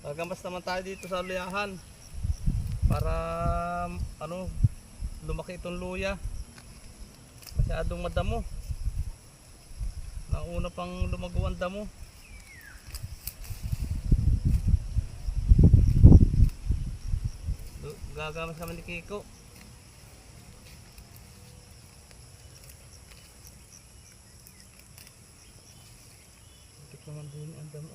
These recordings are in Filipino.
Gagamas naman tayo dito sa luyahan para lumaki itong luya. Masyadong madamo. Nauna pang lumago ang damo. Gagamas kami ni Kiko. Ito naman din ang damo.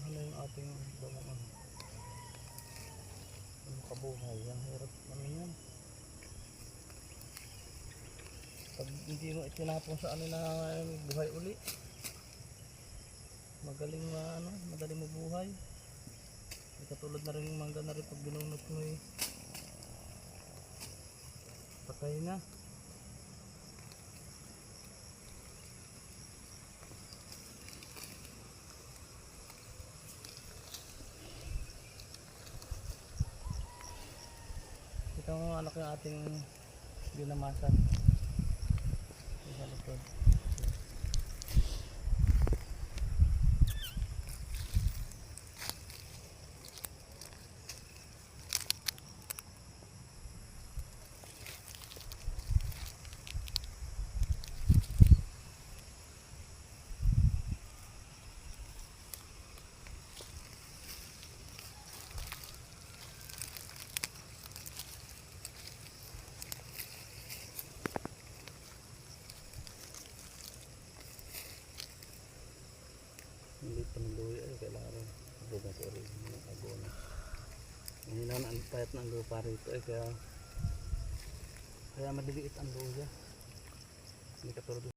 Ano yung ating damo? Kabuhay, ang hirap namin yan. Pag hindi mo itinapon sa ano na buhay uli, madaling mo buhay. Hindi katulad na rin yung mangga na rin, pag binunot mo patay na. Ito ang anak yung ating ginamasan sa likod. Hindi pa naluya ay kailangan buga ko rin ng abono. Hindi naman ang payat ng lupa rito ay kaya maliliit ang luya. Hindi katulad